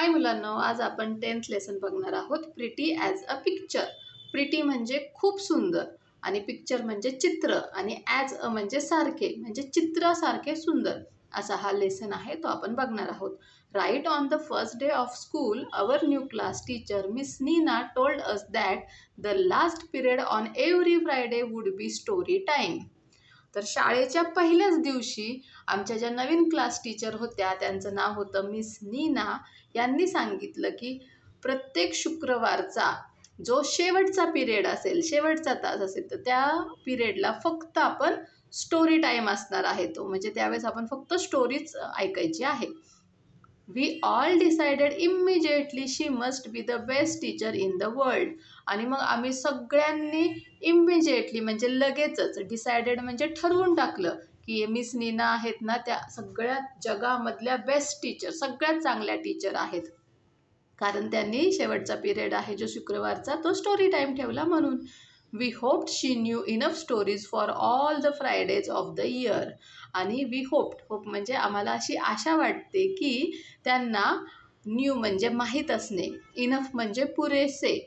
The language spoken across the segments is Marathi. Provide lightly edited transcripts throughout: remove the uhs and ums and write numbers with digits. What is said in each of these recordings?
हाय मुलांनो, आज आपण 10th लेसन बघणार आहोत. Pretty as a picture. Pretty म्हणजे खूप सुंदर आणि पिक्चर म्हणजे चित्र आणि ॲज अ म्हणजे सारखे म्हणजे चित्रासारखे सुंदर असा हा लेसन आहे, तो आपण बघणार आहोत. Right on the first day of school our new class teacher Miss Neena told us that the last period on every Friday would be story time. तर शाळेच्या पहिल्याच दिवशी आमच्या ज्या नवीन क्लास टीचर होत्या, त्यांचं नाव होतं मिस नीना, यांनी सांगितलं की प्रत्येक शुक्रवारचा जो शेवटचा पिरियड असेल, शेवटचा तास असेल, तर त्या पिरियडला फक्त आपण स्टोरी टाईम असणार आहे. तो म्हणजे त्यावेळेस आपण फक्त स्टोरीच ऐकायची आहे. We all decided immediately she must be the best teacher in the world. आणि मग आम्ही सगळ्यांनी इमिजिएटली म्हणजे लगेचच, डिसाइडेड म्हणजे ठरवून टाकलं की मिस नीना आहेत ना, त्या सगळ्यात जगामधल्या बेस्ट टीचर, सगळ्यात चांगल्या टीचर आहेत. कारण त्यांनी शेवटचा पिरियड आहे जो शुक्रवारचा, तो स्टोरी टाईम ठेवला म्हणून. We hoped she knew enough stories for all the Fridays of the year. आणि वी होप म्हणजे आम्हाला अशी आशा वाटते की त्यांना न्यू म्हणजे माहीत असणे, इनफ म्हणजे पुरेसे,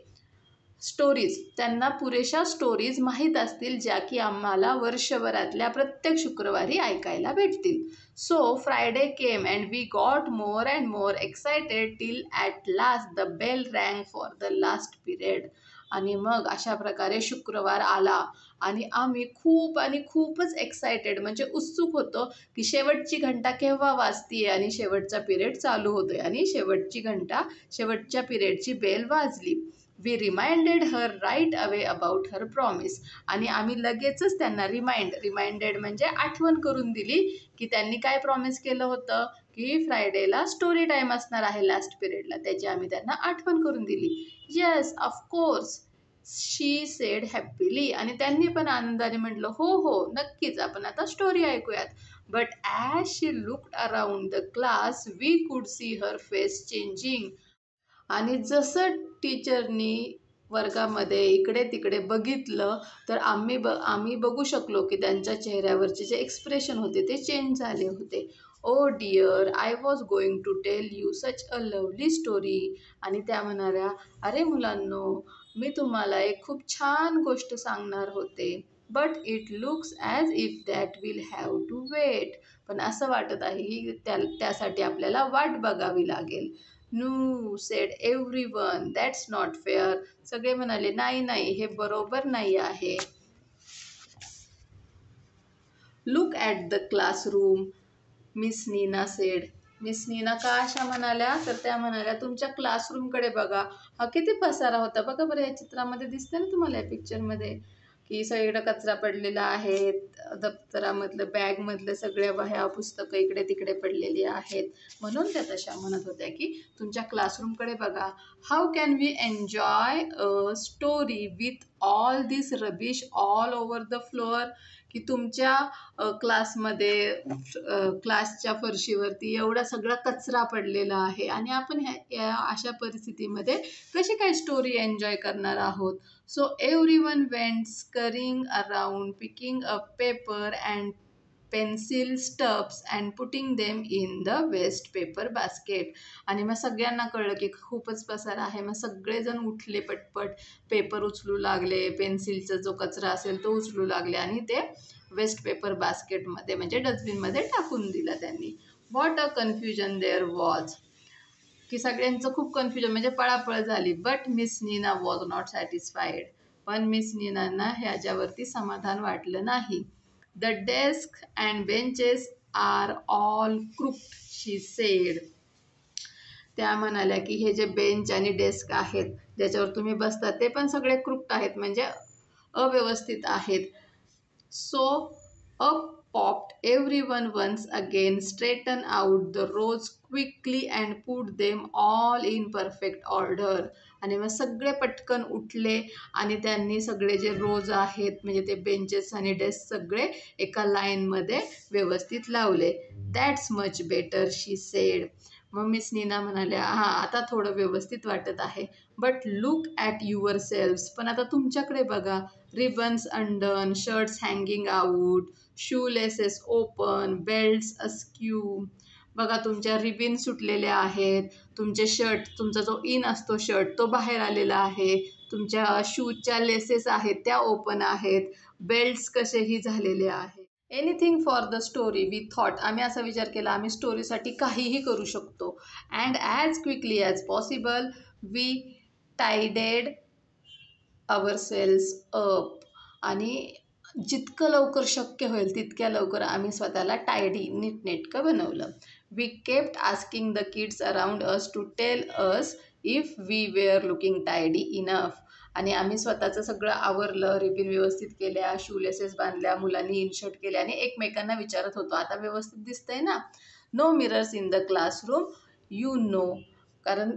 स्टोरीज त्यांना पुरेशा स्टोरीज माहीत असतील, ज्या की आम्हाला वर्षभरातल्या प्रत्येक शुक्रवारी ऐकायला भेटतील. So Friday came and we got more and more excited till at last the bell rang for the last period. आणि मग अशा प्रकारे शुक्रवार आला आणि आम्ही खूपच एक्सायटेड म्हणजे उत्सुक होतो की शेवटची घंटा केव्हा वाजतीये आणि शेवटचा पिरियड चालू होतोय आणि शेवटची घंटा, शेवटच्या पिरियडची बेल वाजली. We reminded her right away about her promise. आणि आम्ही लगेचच त्यांना रिमाइंडेड म्हणजे आठवण करून दिली की त्यांनी काय प्रॉमिस केलं होतं की फ्रायडेला स्टोरी टाईम असणार आहे लास्ट पिरियडला. त्याची आम्ही त्यांना आठवण करून दिली. येस, ऑफकोर्स, शी सेड हॅपीली. आणि त्यांनी पण आनंदाने म्हटलं, हो नक्कीच, आपण आता स्टोरी ऐकूयात. But as she looked around the class we could see her face changing. आणि जसं टीचरनी वर्गामध्ये इकडे तिकडे बघितलं, तर आम्ही बघू शकलो की त्यांच्या चेहऱ्यावरचे जे एक्सप्रेशन होते ते चेंज झाले होते. Oh dear, I was going to tell you such a lovely story. आणि त्या म्हणाल्या, अरे मुलांनो, मी तुम्हाला एक खूप छान गोष्ट सांगणार होते. But it looks as if that will have to wait. पण असं वाटत आहे की त्यासाठी आपल्याला वाट बघावी लागेल. No, said everyone, that's not fair. सगळे म्हणाले, नाही, हे बरोबर नाही आहे. Look at the classroom, Miss Neena said. Miss Neena का अशा म्हणाल्या, तर त्या म्हणाल्या, तुमच्या क्लासरूमकडे बघा, हा किती पसारा होता. बघा बरं, या चित्रामध्ये दिसतं ना तुम्हाला, या पिक्चरमध्ये, की सगळीकडे कचरा पडलेला आहे. दप्तरामधलं, बॅगमधलं सगळ्या वह्या पुस्तकं इकडे तिकडे पडलेली आहेत. म्हणून त्या तशा म्हणत होत्या की तुमच्या क्लासरूमकडे बघा. How can we enjoy a story with all this rubbish all over the floor. की तुमच्या क्लासमध्ये, क्लासच्या फरशीवरती एवढा सगळा कचरा पडलेला आहे आणि आपण या अशा परिस्थितीमध्ये कशी काय स्टोरी एन्जॉय करणार आहोत. So everyone went scurrying around picking up paper and pencil stubs and putting them in the waste paper basket. आणि मग सगळ्यांना कळलं की खूपच पसारा आहे. मग सगळेजण उठले, पटपट पेपर उचलू लागले, पेन्सिलचा जो कचरा असेल तो उचलू लागले आणि ते वेस्ट पेपर बास्केटमध्ये म्हणजे डस्टबिनमध्ये टाकून दिला त्यांनी. What a confusion there was. की सगळ्यांचं खूप कन्फ्युजन म्हणजे पळापळ झाली. But Miss Neena was not satisfied. पण मिस नीनांना ह्याच्यावरती समाधान वाटलं नाही. The desk and benches are all crooked, she said. त्या म्हणाल्या की हे जे बेंच आणि डेस्क आहेत, ज्याच्यावर तुम्ही बसता, ते पण सगळे क्रुक्ड आहेत म्हणजे अव्यवस्थित आहेत. So up popped everyone once again, straightened out the rows quickly and put them all in perfect order. आणि मग सगळे पटकन उठले आणि त्यांनी सगळे जे रोज आहेत म्हणजे ते बेंचेस आणि डेस्क सगळे एका लाईनमध्ये व्यवस्थित लावले. That's much better, she sed. मग मिस नीना म्हणाल्या, आता थोडं व्यवस्थित वाटत आहे. But look at your selves. पण आता तुमच्याकडे बघा. Ribbons undone, shirts hanging out, shoe laces open, belts askew. बघा तुमच्या रिबिन सुटलेल्या आहेत, तुमचे शर्ट, तुमचा जो इन असतो शर्ट तो बाहेर आलेला आहे, तुमच्या शूजच्या लेसेस आहेत त्या ओपन आहेत, बेल्ट्स कसेही झालेले आहेत. Anything for the story we thought, आम्ही असा विचार केला आम्ही स्टोरीसाठी काहीही करू शकतो. And as quickly as possible we tided our shelves up, आणि जितकं लवकर शक्य होईल तितक्या लवकर आम्ही स्वतःला टायडी नीटनेटकं बनवलं. We kept asking the kids around us to tell us if we were looking tidy enough. आणि आम्ही स्वतःचं सगळं आवरलं, रिबिन व्यवस्थित केल्या, शूलेसेस बांधल्या, मुलांनी इनशर्ट केल्या आणि एकमेकांना विचारत होतो आता व्यवस्थित दिसतंय ना. No mirrors in the classroom you know, कारण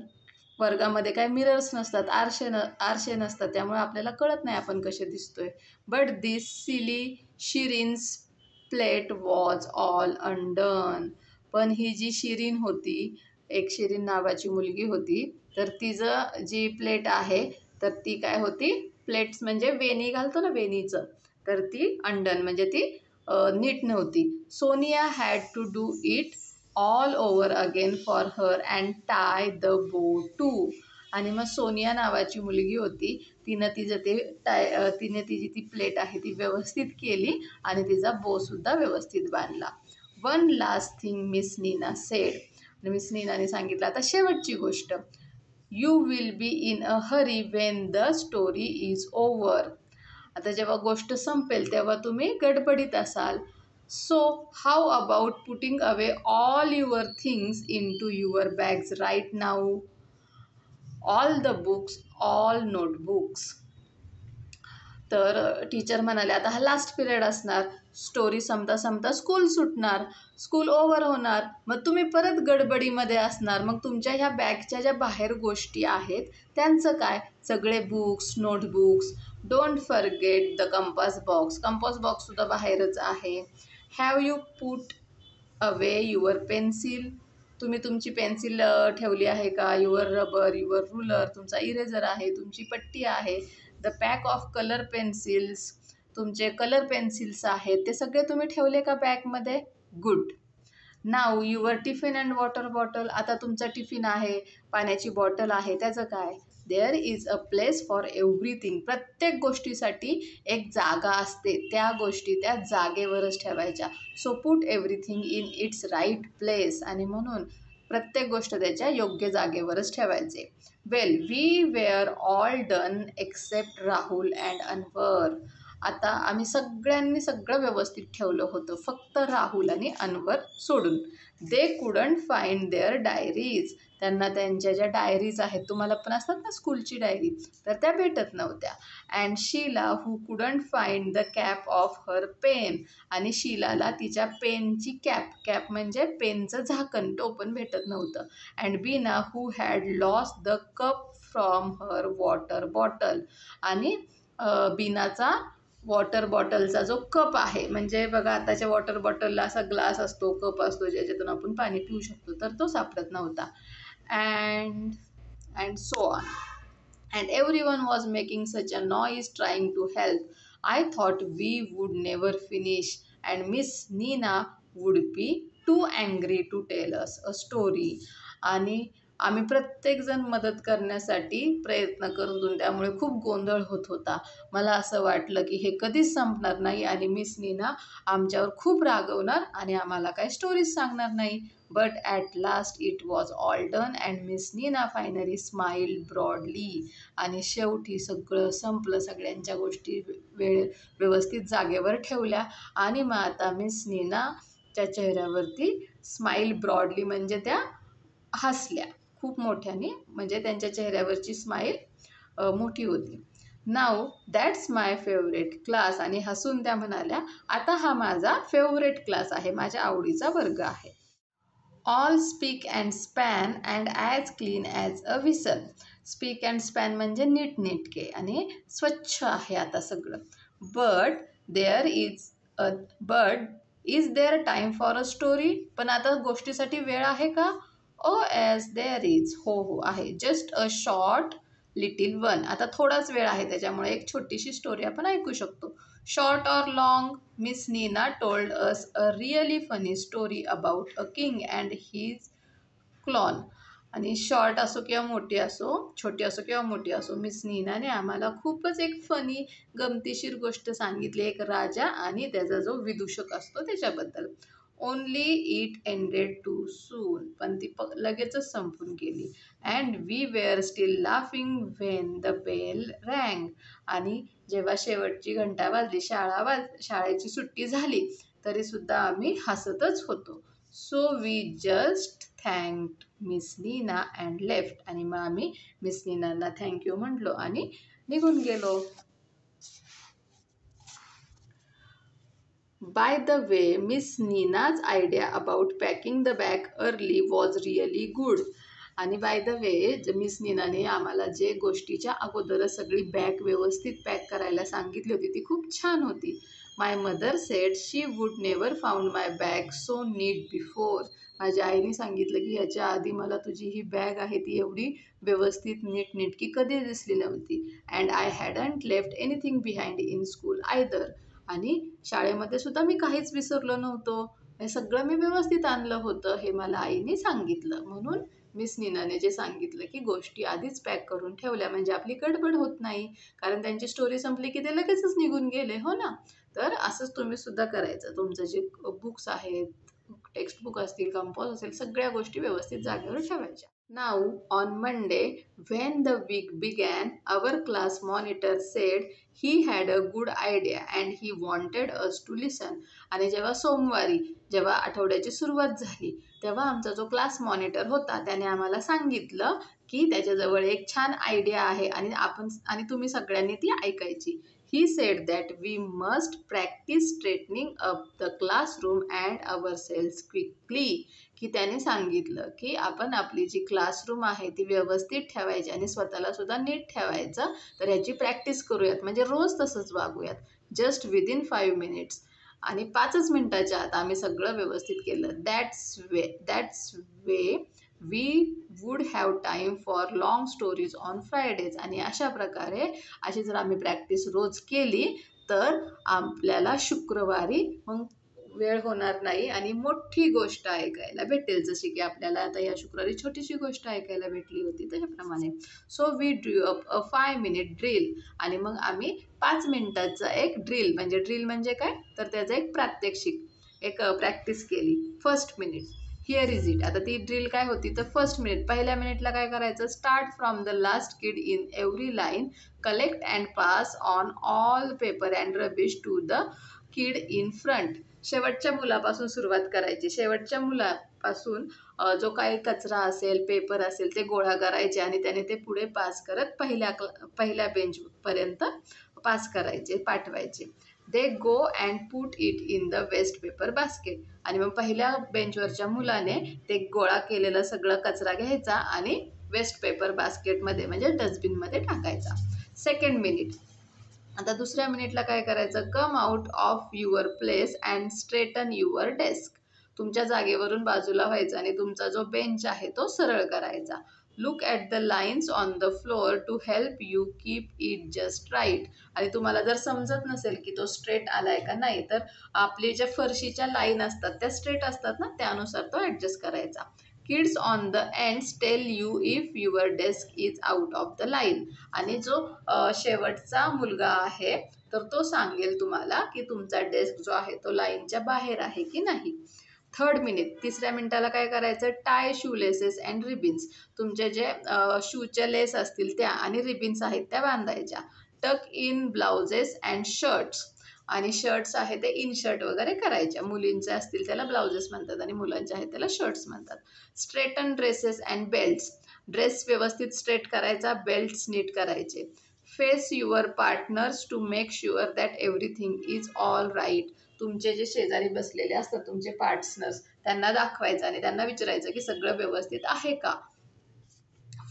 वर्गामध्ये काय मिरर्स नसतात, आरसे नसतात, त्यामुळे आपल्याला कळत नाही आपण कसे दिसतोय. But this silly Shireen's plait was all undone. पण ही जी शिरीन होती, एक शिरीन नावाची मुलगी होती, तर तिचं जी प्लेट आहे तर ती काय होती, प्लेट्स म्हणजे वेणी घालतो ना वेणीचं, तर ती अनडन म्हणजे ती नीट नव्हती. Sonia had to do it all over again for her and tie the bow too. आणि मग सोनिया नावाची मुलगी होती, तिने तिची ती प्लेट आहे ती व्यवस्थित केली आणि तिचा बोसुद्धा व्यवस्थित बांधला. One last thing Miss Neena said. आणि मिस नीनाने सांगितलं आता शेवटची गोष्ट. You will be in a hurry when the story is over. आता जेव्हा गोष्ट संपेल तेव्हा तुम्ही गडबडीत असाल. So how about putting away all your things into your bags right now. All the books, all notebooks. तर टीचर म्हणाले आता हा लास्ट पिरियड असणार, स्टोरी संपता संपता स्कूल सुटणार, स्कूल ओव्हर होणार, मग तुम्ही परत गडबडीमध्ये असणार. मग तुमच्या ह्या बॅगच्या ज्या बाहेर गोष्टी आहेत त्यांचं काय, सगळे books, notebooks. Don't forget the compass box, compass बॉक्ससुद्धा बाहेरच आहे. Have you put away your pencil, तुम्ही तुमची पेन्सिल ठेवली आहे का, युअर रबर, युअर रुलर, तुमचा इरेझर आहे, तुमची पट्टी आहे. The pack of colour pencils, तुमचे कलर पेन्सिल्स आहेत ते सगळे तुम्ही ठेवले का बॅगमध्ये. Good. Now your tiffin and water bottle, आता तुमचा टिफिन आहे, पाण्याची बॉटल आहे, त्याचं काय. There is a place for everything, प्रत्येक गोष्टीसाठी एक जागा असते, त्या गोष्टी त्या जागेवरच ठेवायच्या. So put everything in its right place, आणि म्हणून प्रत्येक गोष्ट त्याच्या योग्य जागेवरच ठेवायचे. Well we were all done except Rahul and Anwar. आता आम्ही सगळ्यांनी सगळं व्यवस्थित ठेवलं होतं फक्त राहुल आणि अनवर सोडून. They couldn't find their diaries, त्यांना त्यांच्या ज्या डायरीज आहेत, तुम्हाला पण असतात ना स्कूलची डायरी, तर त्या भेटत नव्हत्या. And Sheela who couldn't find the cap of her pen, आणि शीलाला तिच्या पेनची कॅप म्हणजे पेनचं झाकण टोपण भेटत नव्हतं. And Beena who had lost the cup from her water bottle, आणि बीनाचा वॉटर बॉटलचा जो कप आहे, म्हणजे बघा आताच्या वॉटर बॉटलला असा ग्लास असतो, कप असतो ज्याच्यातून आपण पाणी पिऊ शकतो, तर तो सापडत नव्हता. And so on. And everyone was making such a noise trying to help. I thought we would never finish and Miss Neena would be too angry to tell us a story. आणि आम्ही प्रत्येकजण मदत करण्यासाठी प्रयत्न करत होतो, त्यामुळे खूप गोंधळ होत होता. मला असं वाटलं की हे कधीच संपणार नाही आणि मिस नीना आमच्यावर खूप रागवणार आणि आम्हाला काय स्टोरीज सांगणार नाही. But at last it was all done and Miss Neena finally smiled broadly. आणि शेवटी सगळं संपलं, सगळ्यांच्या गोष्टी व्यवस्थित जागेवर ठेवल्या आणि मग आता मिस नीनाच्या चेहऱ्यावरती स्माइल ब्रॉडली म्हणजे त्या हसल्या खूप मोठ्याने, म्हणजे त्यांच्या चेहऱ्यावरची स्माईल मोठी होती. Now that's my favourite class, आणि हसून त्या म्हणाल्या आता हा माझा फेवरेट क्लास आहे, माझ्या आवडीचा वर्ग आहे. All spick and span and as clean as a whistle. Spick and span म्हणजे नीटनेटके आणि स्वच्छ आहे आता सगळं. But is there time for a story, पण आता गोष्टीसाठी वेळ आहे का. ओ एस देअर इज, हो आहे. Just a short little one, आता थोडाच वेळ आहे त्याच्यामुळे एक छोटीशी स्टोरी आपण ऐकू शकतो. Short or long, Miss Nina told us a really funny story about a king and his clone. आणि शॉर्ट असो किंवा मोठी असो, छोटी असो किंवा मोठी असो, मिस नीनाने आम्हाला खूपच एक फनी गमतीशीर गोष्ट सांगितली, एक राजा आणि त्याचा जो विदूषक असतो त्याच्याबद्दल. Only it ended too soon, पण ती लगेचच संपून गेली. And we were still laughing when the bell rang, आणि जेव्हा शेवटची घंटा वाजली, शाळेची सुट्टी झाली, तरीसुद्धा आम्ही हसतच होतो. So we just thanked miss Nina and left, आणि मग आम्ही मिस नीनांना थँक्यू म्हटलो आणि निघून गेलो. By the way, miss Nina's idea about packing the bag early was really good. आणि बाय द वे, मिस नीनाने आम्हाला जे गोष्टीच्या अगोदरच सगळी बॅग व्यवस्थित पॅक करायला सांगितली होती ती खूप छान होती. माय mother sed she wood never found my bag so NEET before. माझ्या आईने सांगितलं की ह्याच्या आधी मला तुझी ही बॅग आहे ती एवढी व्यवस्थित नीटनेटकी कधी दिसली नव्हती. And I hadn't left anything behind in school either. आणि शाळेमध्ये सुद्धा मी काहीच विसरलो नव्हतो, हे सगळं मी व्यवस्थित आणलं होतं, हे मला आईने सांगितलं. म्हणून मिस नीनाने जे सांगितलं की गोष्टी आधीच पॅक करून ठेवल्या म्हणजे आपली गडबड होत नाही, कारण त्यांची स्टोरी संपली की ते लगेचच निघून गेले, हो ना. तर असंच तुम्ही सुद्धा करायचं. तुमचं जे बुक्स आहेत, टेक्स्ट बुक असतील, कंपॉस असेल, सगळ्या गोष्टी व्यवस्थित जागेवर ठेवायच्या. Now on Monday, when the week began, our class monitor said he had a good idea and he wanted us to listen. आणि जेव्हा सोमवारी, जेव्हा आठवड्याची सुरुवात झाली, तेव्हा आमचा जो क्लास मॉनिटर होता त्याने आम्हाला सांगितलं की त्याच्याजवळ एक छान आयडिया आहे आणि तुम्ही सगळ्यांनी ती ऐकायची. He said that we must practice straightening up the classroom and ourselves quickly. की त्याने सांगितलं की आपण आपली जी क्लासरूम आहे ती व्यवस्थित ठेवायची आणि स्वतःला सुद्धा नीट ठेवायचं. तर ह्याची प्रॅक्टिस करूयात, म्हणजे रोज तसंच वागूयात. जस्ट विदिन 5 मिनिट्स, आणि 5च मिनिटाच्या आत आम्ही सगळं व्यवस्थित केलं. That's way we would have time for long stories on Fridays. आणि अशा प्रकारे अशी जर आम्ही प्रॅक्टिस रोज केली तर आपल्याला शुक्रवारी मग वेळ होणार नाही आणि मोठी गोष्ट ऐकायला भेटेल, जशी की आपल्याला आता या शुक्रवारी छोटीशी गोष्ट ऐकायला भेटली होती त्याच्याप्रमाणे. So we drew up a 5 minute drill. आणि मग आम्ही 5 मिनिटाचा एक ड्रिल म्हणजे काय, तर त्याचं एक प्रात्यक्षिक, एक प्रॅक्टिस केली. First minute, here is it. आता ती ड्रिल काय होती, तर फर्स्ट मिनिट, पहिल्या मिनिटला काय करायचं, start from the last kid in every line, collect and pass on all paper and rubbish to the kid in front. शेवटच्या मुलापासून सुरुवात करायची. शेवटच्या मुलापासून जो काही कचरा असेल, पेपर असेल, ते गोळा करायचे आणि त्याने ते पुढे पास करत पहिल्या बेंचपर्यंत पास करायचे, पाठवायचे. They go and put it in the waste paper basket. आणि मग पहिल्या बेंचवरच्या मुलाने ते गोळा केलेलं सगळं कचरा घ्यायचा आणि वेस्ट पेपर बास्केटमध्ये म्हणजे डस्टबिनमध्ये टाकायचा. सेकंड मिनिट, आता दुसऱ्या मिनिटला काय करायचं, come out of your place and straighten your desk. तुमच्या जागेवरून बाजूला व्हायचं आणि तुमचा जो बेंच आहे तो सरळ करायचा. Look at the lines on the floor to help you keep it just right. आणि तुम्हाला जर समजत नसेल की तो स्ट्रेट आलाय का नाही, तर आपली ज्या फरशीच्या लाईन असतात त्या स्ट्रेट असतात ना, त्यानुसार तो ॲडजस्ट करायचा. Kids on the ends tell you if your desk is out of the line. आणि जो शेवटचा मुलगा आहे तर तो सांगेल तुम्हाला की तुमचा डेस्क जो आहे तो लाईनच्या बाहेर आहे की नाही. थर्ड मिनिट, तिसऱ्या मिनिटाला काय करायचं, tie shoe laces and ribbons. तुमचे जे शूच्या लेस असतील त्या आणि रिबिन्स आहेत त्या बांधायच्या. टक इन ब्लाउजेस अँड शर्ट्स. आणि शर्ट्स आहे ते इनशर्ट वगैरे करायच्या. मुलींचे असतील त्याला ब्लाउजेस म्हणतात आणि मुलांचे आहेत त्याला शर्ट्स म्हणतात. Straighten dresses and belts. Dress व्यवस्थित स्ट्रेट करायचा, बेल्ट्स नीट करायचे. Face your partners to make sure that everything is all right. तुमचे जे शेजारी बसलेले असतात तुमचे पार्टनर्स, त्यांना दाखवायचं आणि त्यांना विचारायचं की सगळं व्यवस्थित आहे का.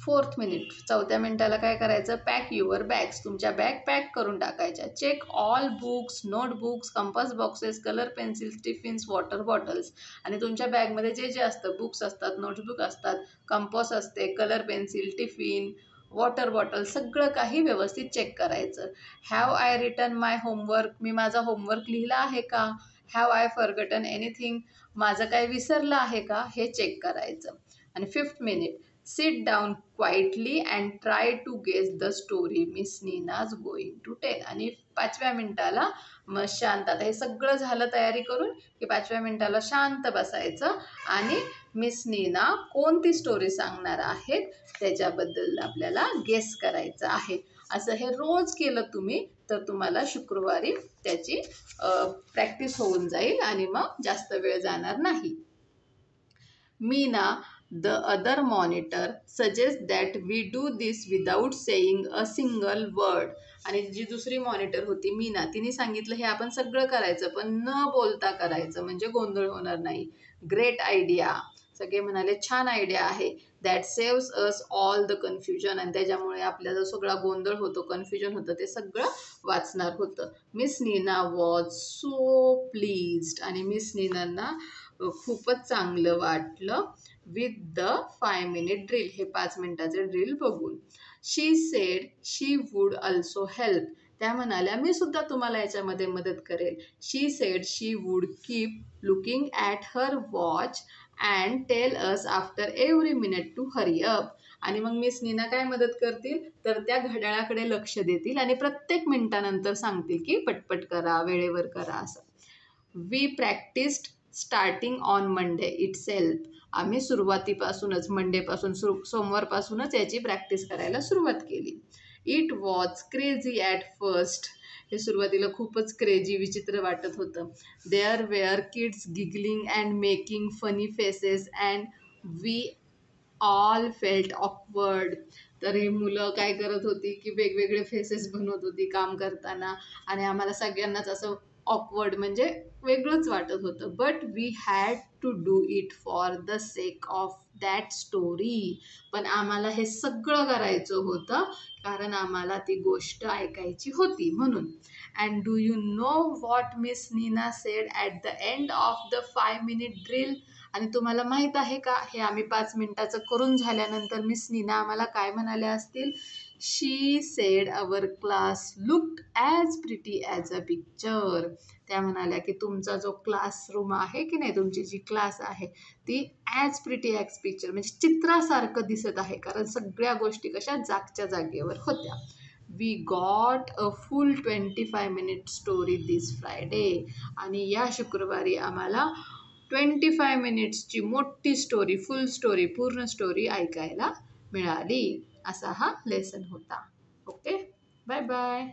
फोर्थ मिनिट, चौथ्या मिनिटाला काय करायचं, पॅक युअर बॅग्स. तुमच्या बॅग पॅक करून टाकायच्या. Check all books, notebooks, compass boxes, colour pencils, tiffins, water bottles. आणि तुमच्या बॅगमध्ये जे जे असतं, बुक्स असतात, नोटबुक असतात, कंपास असते, colour pencil, tiffin, water bottle सगळं काही व्यवस्थित चेक करायचं. Have I written my homework, मी माझा होमवर्क लिहिला आहे का? हॅव आय फॉरगटन एनिथिंग, माझं काय विसरलं आहे का? हे चेक करायचं. आणि 5th minute, sit down quietly and try to guess the story Miss Neena's going to tell. आणि 5व्या मिनिटाला मग शांत, आता हे सगळं झालं तयारी करून की 5व्या मिनिटाला शांत बसायचं आणि मिस नीना कोणती स्टोरी सांगणार आहेत त्याच्याबद्दल आपल्याला गेस करायचं आहे. असं हे रोज केलं तुम्ही तर तुम्हाला शुक्रवारी त्याची प्रॅक्टिस होऊन जाईल आणि मग जास्त वेळ जाणार नाही. Meena, the other monitor, suggest that we do this without saying a single word. आणि जी दुसरी मॉनिटर होती मीना, तिने सांगितलं हे आपण सगळं करायचं पण न बोलता करायचं म्हणजे गोंधळ होणार नाही. ग्रेट आयडिया, सगळे म्हणाले छान आयडिया आहे. That saves us all the confusion, आणि त्याच्यामुळे आपल्याला सगळा गोंधळ होतो, कन्फ्युजन होतं, ते सगळं वाचणार होतं. Miss Neena was so pleased, आणि मिस नीनांना खूपच चांगलं वाटलं विथ द 5 मिनिट ड्रिल, हे 5 मिनिटाचे ड्रिल बघून. She said she would also help, त्या म्हणाल्या मी सुद्धा तुम्हाला याच्यामध्ये मदत करेल. She said she would keep looking at her watch and tell us after every minute to hurry up. आणि मग मिस नीना काय मदत करतील तर त्या घड्याळाकडे लक्ष देतील आणि प्रत्येक मिनिटानंतर सांगतील की पटपट करा, वेळेवर करा असं. We practised starting on Monday itself, आम्ही सुरुवातीपासूनच मंडेपासून सोमवारपासूनच याची प्रॅक्टिस करायला सुरुवात केली. It was crazy at first, हे सुरुवातीला खूपच क्रेझी विचित्र वाटत होतं. There were kids giggling and making funny faces and we all felt awkward. तर ही मुलं काय करत होती की वेगवेगळे फेसेस बनवत होती काम करताना आणि आम्हाला सगळ्यांनाच असं ऑकवर्ड म्हणजे वेगळंच वाटत होतं. But we had to do it for the sake of that story, पण आम्हाला हे सगळं करायचं होतं कारण आम्हाला ती गोष्ट ऐकायची होती म्हणून. And do you know what Miss Neena said at the end of the 5 minute drill, आणि तुम्हाला माहीत आहे का हे आम्ही 5 मिनिटाचं करून झाल्यानंतर मिस नीना आम्हाला काय म्हणाल्या असतील? She said our class looked as pretty as a picture, त्या म्हणाल्या की तुमचा जो क्लासरूम आहे की नाही, तुमची जी क्लास आहे ती ॲज प्रिटी ॲज पिक्चर म्हणजे चित्रासारखं दिसत आहे, कारण सगळ्या गोष्टी कशा जागच्या जागेवर होत्या. We got a full 25 minute story this Friday, आणि या शुक्रवारी आम्हाला 25 मिनिट्सची मोठी स्टोरी, फुल स्टोरी, पूर्ण स्टोरी ऐकायला मिळाली. असा हा लेसन होता. Okay, bye bye.